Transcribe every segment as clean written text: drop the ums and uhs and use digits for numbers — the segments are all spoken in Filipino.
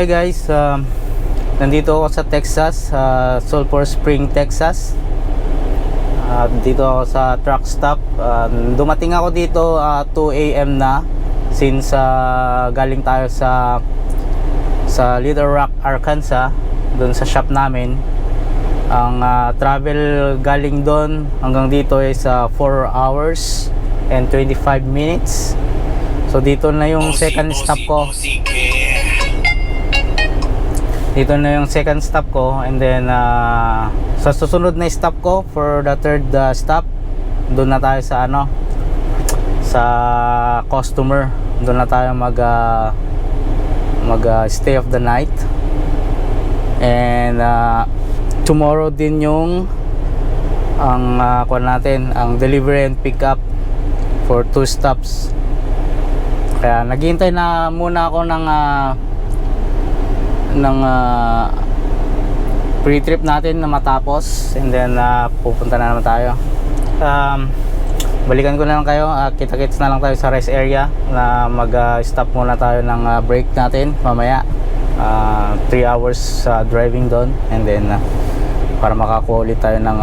Hi guys, nandito ako sa Texas, Sulphur Spring, Texas. Dito ako sa truck stop. Dumating ako dito 2 AM na, since galing tayo sa Little Rock, Arkansas, doon sa shop namin. Ang travel galing doon hanggang dito is 4 hours and 25 minutes. So dito na yung second stop ko. Dito na yung second stop ko, and then sa susunod na stop ko for the third stop, doon na tayo sa sa customer. Doon na tayo mag stay of the night. And tomorrow din yung ang ang delivery and pick up for 2 stops. Kaya naghihintay na muna ako ng pre-trip natin na matapos, and then pupunta na naman tayo. Balikan ko na lang kayo, kita-kits na lang tayo sa rest area na mag-stop muna tayo ng break natin mamaya. 3 hours driving doon, and then para makakuha ulit tayo ng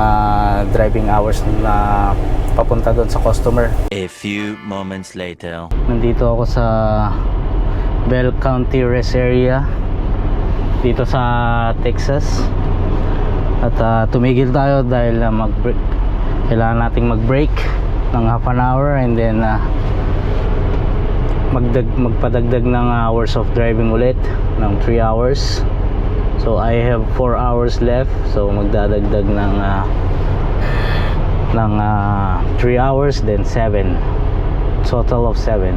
driving hours na papunta doon sa customer. A few moments later. Nandito ako sa Bell County rest area dito sa Texas, at tumigil tayo dahil kailangan nating mag-break ng half an hour, and then magpadagdag ng hours of driving ulit ng 3 hours. So I have 4 hours left, so magdadagdag ng 3 hours, then 7, total of 7.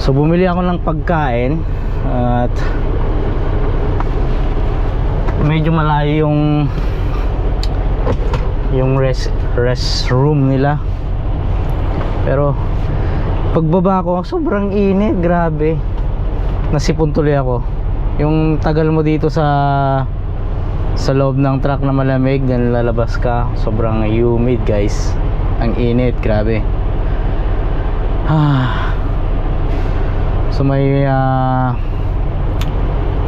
So bumili ako ng pagkain, at medyo malayo yung restroom nila, pero pagbaba ko sobrang init, grabe, nasipon tuloy ako. Yung tagal mo dito sa loob ng truck na malamig, then lalabas ka, sobrang humid guys, ang init, grabe. So may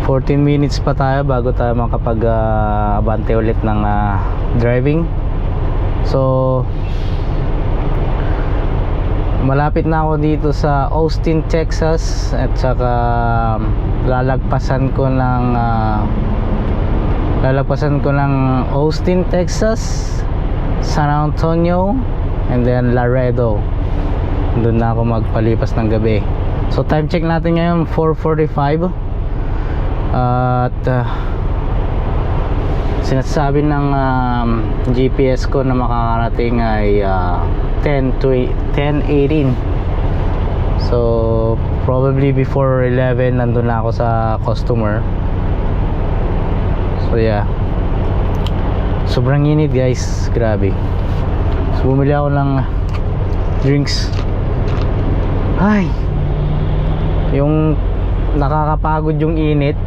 14 minutes pa tayo bago tayo makapag-abante ulit ng driving. So malapit na ako dito sa Austin, Texas, at saka lalagpasan ko ng Austin, Texas, San Antonio, and then Laredo. Doon na ako magpalipas ng gabi. So time check natin ngayon 4:45, at sinasabi ng GPS ko na makakarating ay 10:18. So probably before 11 nandun na ako sa customer. So yeah, sobrang init guys, grabe. So bumili ako ng drinks. Ay, yung nakakapagod yung init.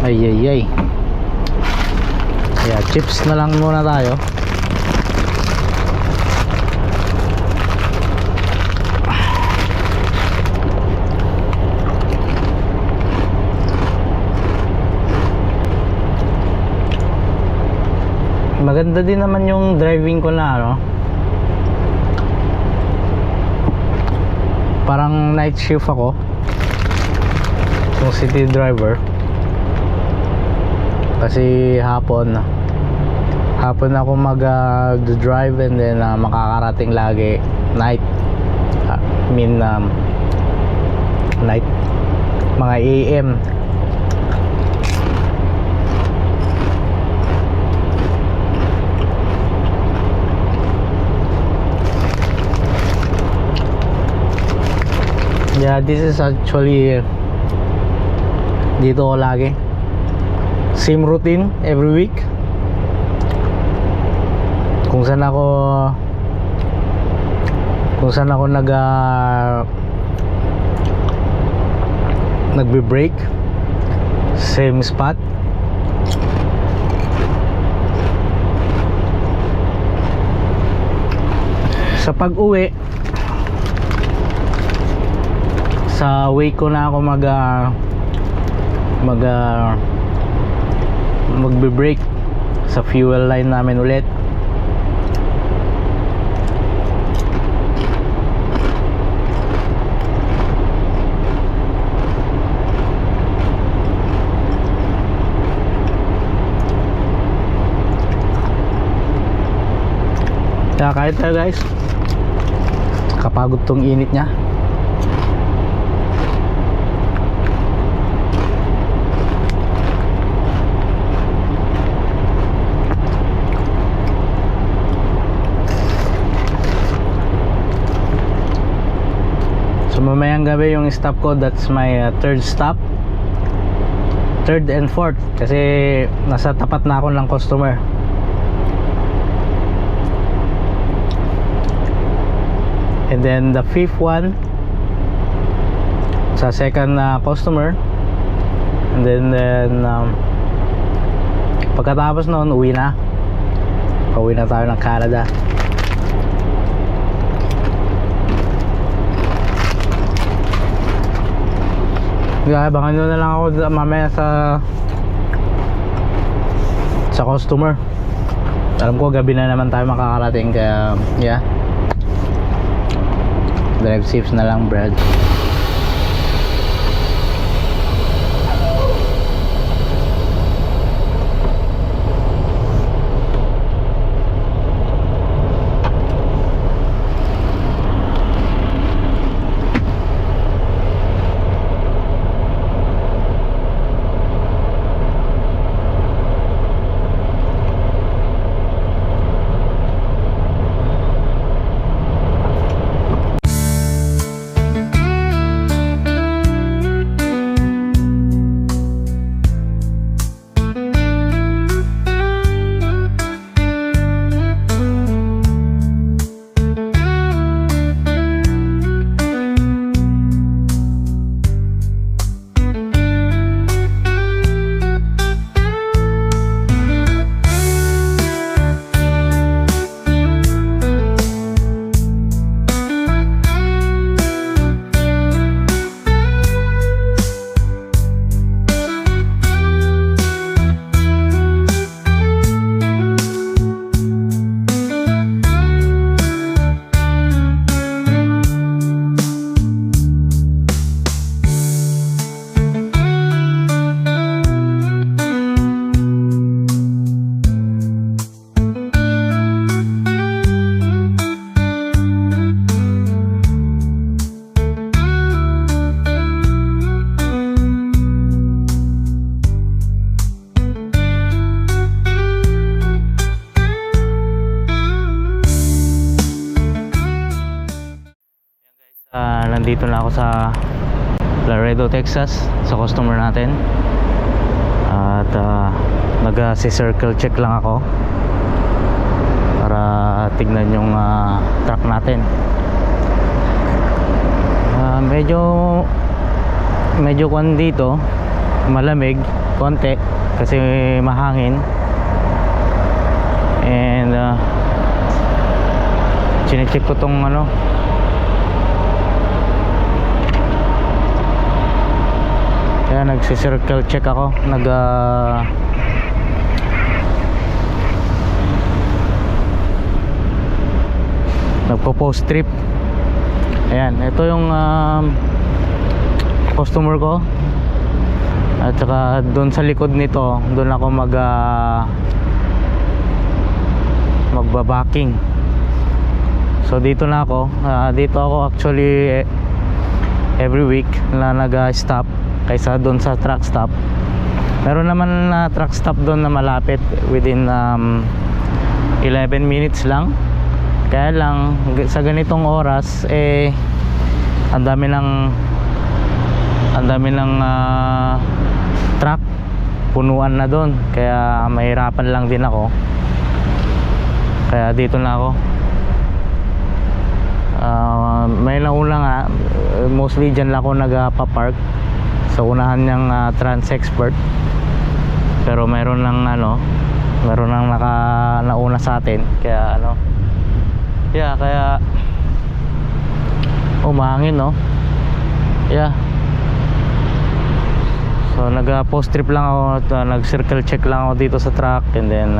Ay. Yeah, chips na lang muna tayo. Maganda din naman yung driving ko na parang night shift ako, yung city driver. Kasi hapon ako mag-drive, and then makakarating lagi night. Night, mga AM. Yeah, this is actually dito ko lagi. Same routine every week. Kung saan ako nagbe-break, same spot. Sa pag-uwi, sa way ko na ako magbe-brake sa fuel line namin ulit. Kaya kahit tayo guys, kapagod tong init nya. So mamayang gabi yung stop ko, that's my third stop, third and fourth, kasi nasa tapat na ako ng customer. And then the fifth one sa second customer. And then pagkatapos noon, uwi na tayo ng Canada. Abangan nyo na lang ako mamaya sa customer. Alam ko gabi na naman tayo makakarating, kaya yeah, drive safe na lang, Brad. Nandito na ako sa Laredo, Texas, sa customer natin. At nag-circle check lang ako para tignan yung truck natin. Medyo kwan dito, malamig konti kasi mahangin. And chinecheck ko tong kaya nagsi-circle check ako, nagpo-post trip. Ayan, ito yung customer ko. At saka doon sa likod nito, doon ako magbabaking. So dito na ako, dito ako actually every week na nag-stop kaysa doon sa truck stop. Meron naman na truck stop doon na malapit, within 11 minutes lang. Kaya lang sa ganitong oras ang dami ng truck, punuan na doon, kaya mahirapan lang din ako. Kaya dito na ako. May nauna nga, mostly dyan lang ako nagpa-park sa unahan niyang Trans-Expert, pero meron lang nauna sa atin, kaya Yeah, kaya umangin, no? Yeah. So nag post trip lang ako, nag circle check lang ako dito sa truck, and then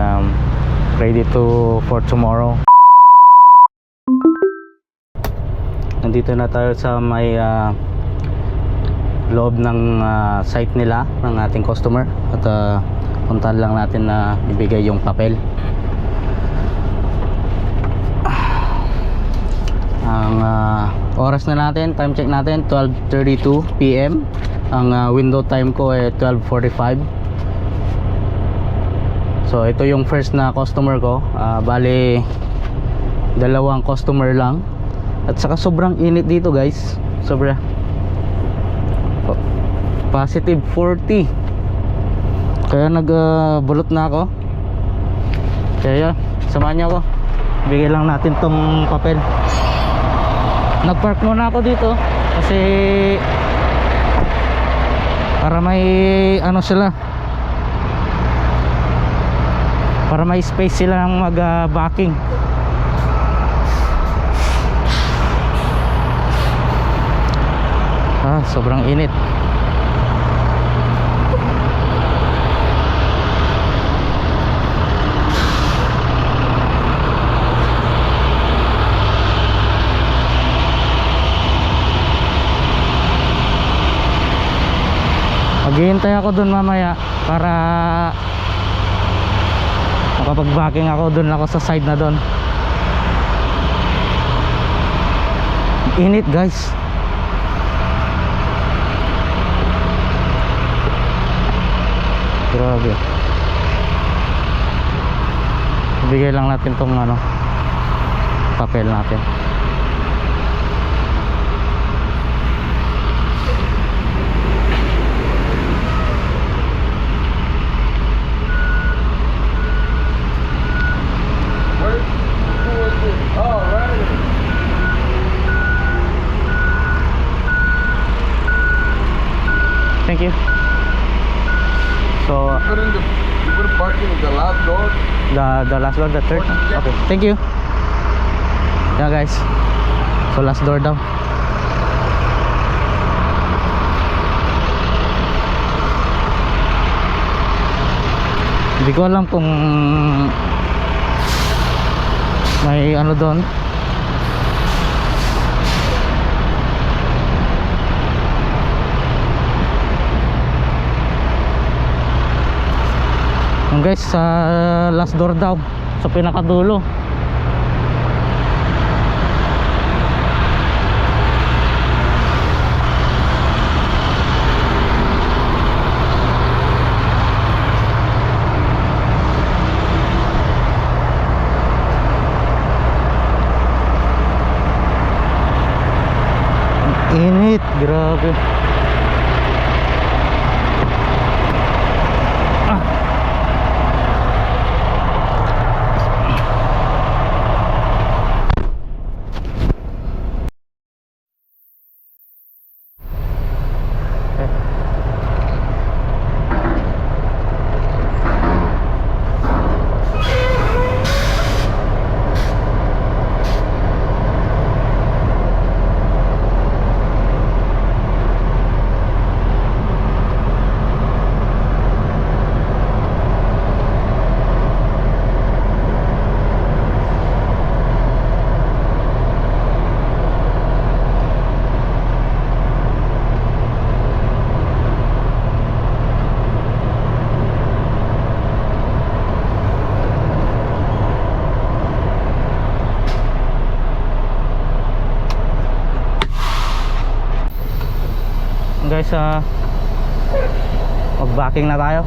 ready to for tomorrow. Nandito na tayo sa may loob ng site nila ng ating customer, at puntahan lang natin na ibigay yung papel. Ang oras na natin, time check natin 12:32 PM. Ang window time ko ay 12:45. So ito yung first na customer ko. Bali dalawang customer lang. At saka sobrang init dito, guys. Sobra. Positive 40. Kaya nagbulot na ako. Kaya samahan niyo ako. Bigay lang natin tong papel. Nagpark muna ako dito kasi para may ano sila, para may space silang mag-backing. Sobrang init. Maghihintay ako dun mamaya para makapag-backing ako. Dun ako sa side na dun. Init, guys. Grabe. Ibigay lang natin tong papel natin. Thank you. So You put parking at the last door. the last door, the third. Okay, thank you. Yeah, guys. So last door daw. Hindi ko alam kung may ano doon. Guys, sa last door daw, sa pinakadulo. Init, grabe. Guys, mag-backing na tayo.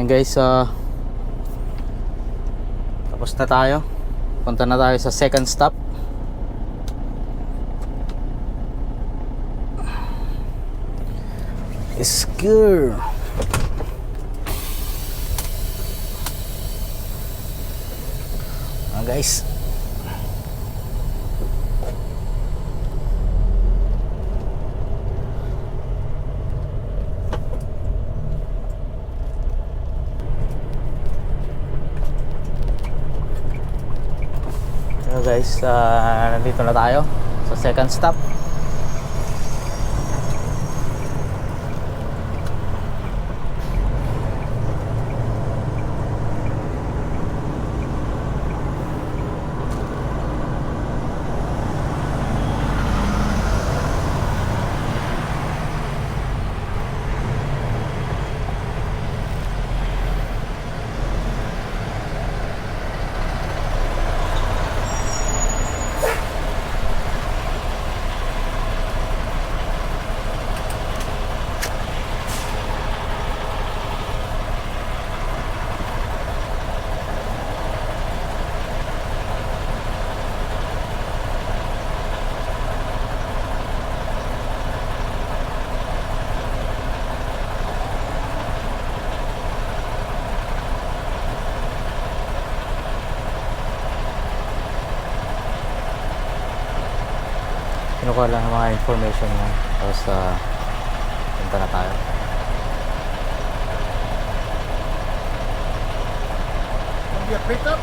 And guys, tapos na tayo. Punta na tayo sa second stop. Screw. Guys, nandito na tayo sa second stop. Kinukuha lang ng mga information mo. Tapos punta na tayo. Pick up?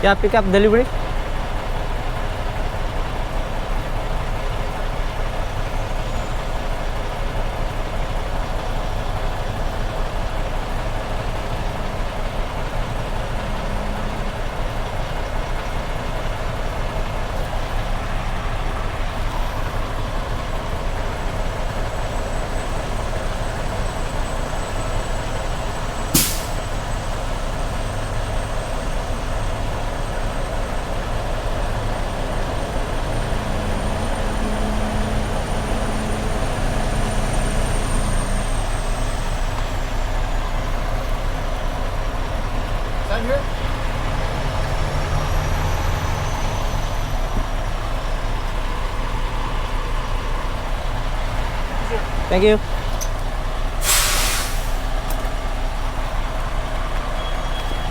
Yeah, pick up delivery. Stand here. Thank you.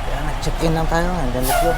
Kaya nag-check-in lang tayo and then let's go.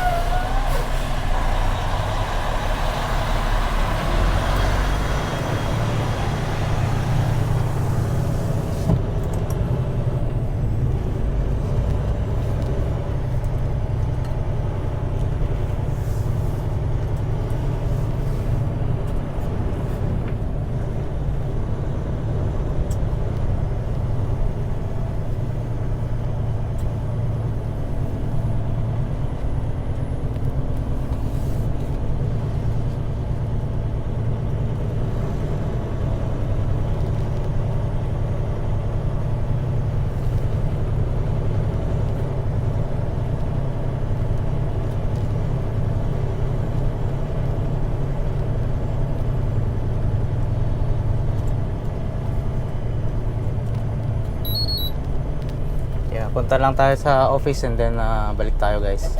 Punta lang tayo sa office and then balik tayo guys.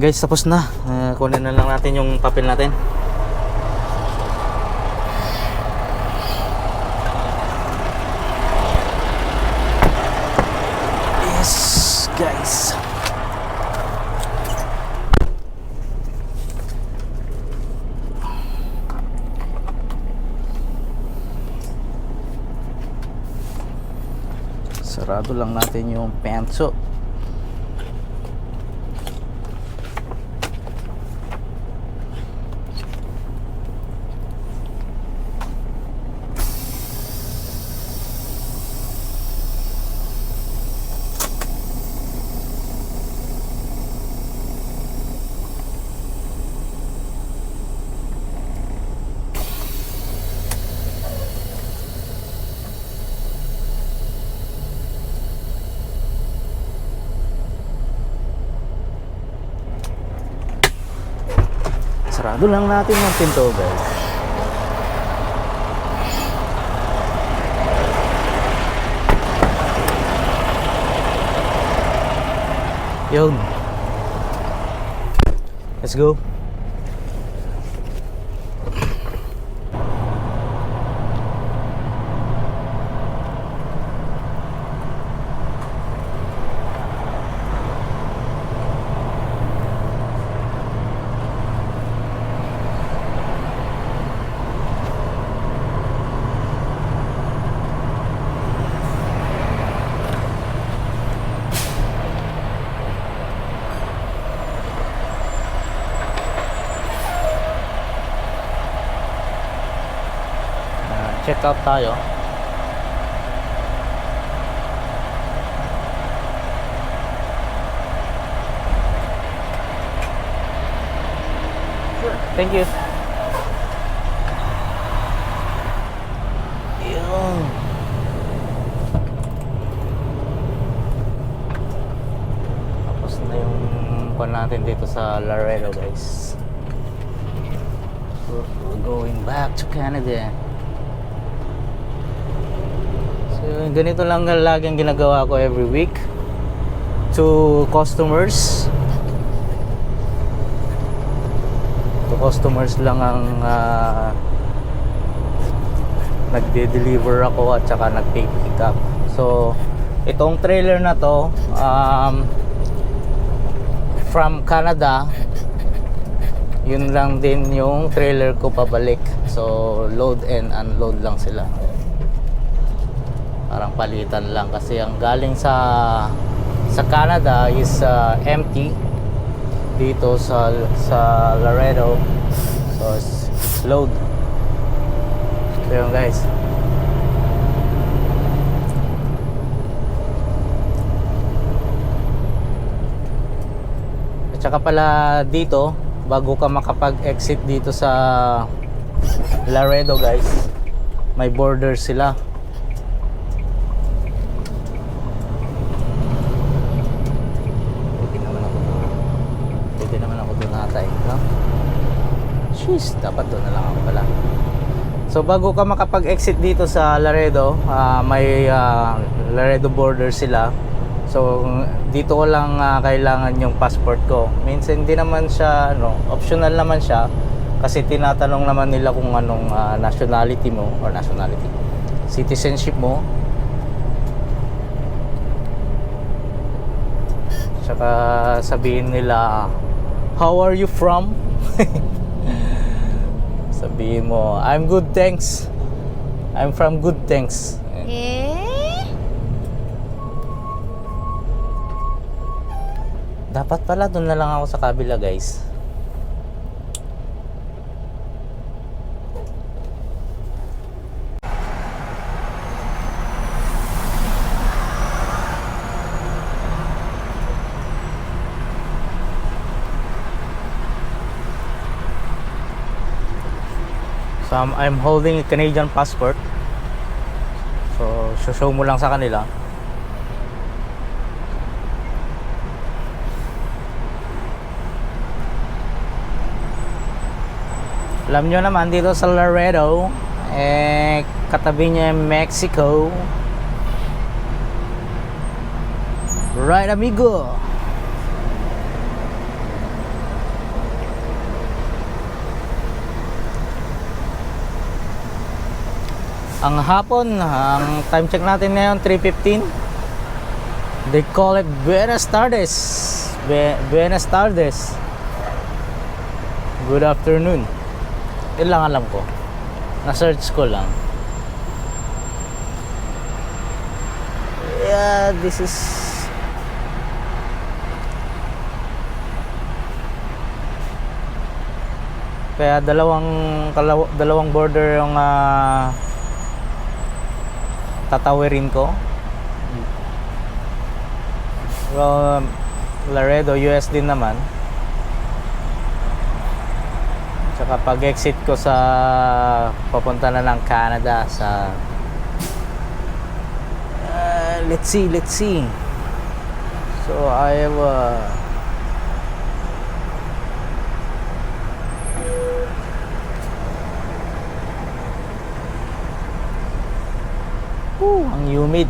Guys, tapos na. Kunin na lang natin yung papel natin. Yes, guys. Sarado lang natin yung penso. Sarado lang natin yung pinto, guys. Yun. Let's go. Check out tayo. Sure. Thank you. Yun. Tapos na yung pan natin dito sa Laredo, guys. We're going back to Canada. So, ganito lang laging ginagawa ko every week to customers. To customers lang ang nagde-deliver ako at saka nagpipick up. So, itong trailer na to from Canada, yun lang din yung trailer ko pabalik. So, load and unload lang sila. Parang palitan lang kasi ang galing sa Canada is empty dito sa Laredo. So load. So yun, guys. At saka pala dito, bago ka makapag-exit dito sa Laredo, guys, may border sila. Jeez, dapat doon na lang ako pala. So bago ka makapag-exit dito sa Laredo, may Laredo border sila. So dito ko lang kailangan yung passport ko. Minsan hindi naman siya optional naman siya kasi tinatanong naman nila kung anong nationality mo or citizenship mo. Tsaka sabihin nila, how are you from? Sabihin mo, I'm good, thanks. I'm from good, thanks. Dapat pala doon na lang ako sa kabila, guys. So I'm holding a Canadian passport. So show mo lang sa kanila. Alam nyo naman dito sa Laredo, katabi niya yung Mexico. Right, amigo. ang hapon. Ang time check natin ngayon 3:15. They call it Buenas tardes. Buenas tardes. Good afternoon. Yun lang alam ko. Na-search ko lang. Yeah, this is kaya dalawang border yung tatawirin ko. Well, Laredo, US din naman. Tsaka pag exit ko sa papunta na ng Canada sa let's see. So I have ang humid.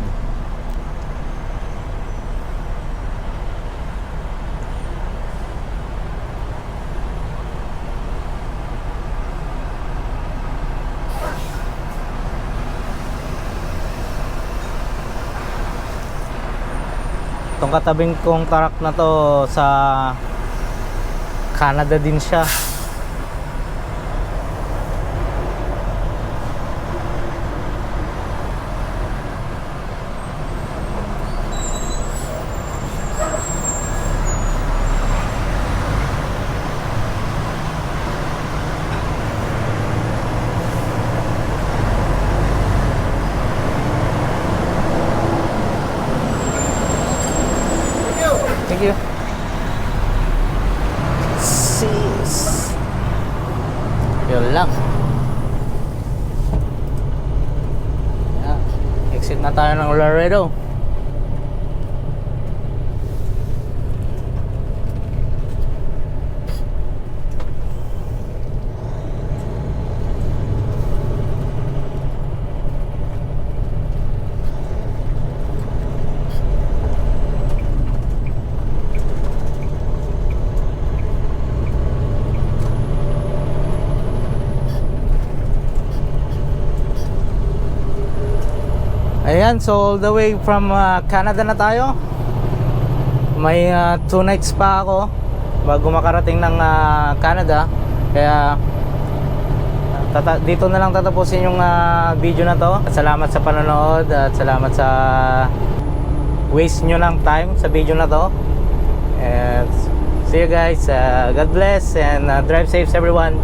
Itong katabing kong truck na to sa Canada din siya. Thank you. Sis. Yun lang. Yan. Exit na tayo ng Laredo. Ayan, so all the way from Canada na tayo. May 2 nights pa ako bago makarating ng Canada. Kaya dito na lang tatapusin yung video na to. At salamat sa panonood at salamat sa waste nyo ng time sa video na to. And see you guys. God bless and drive safe everyone.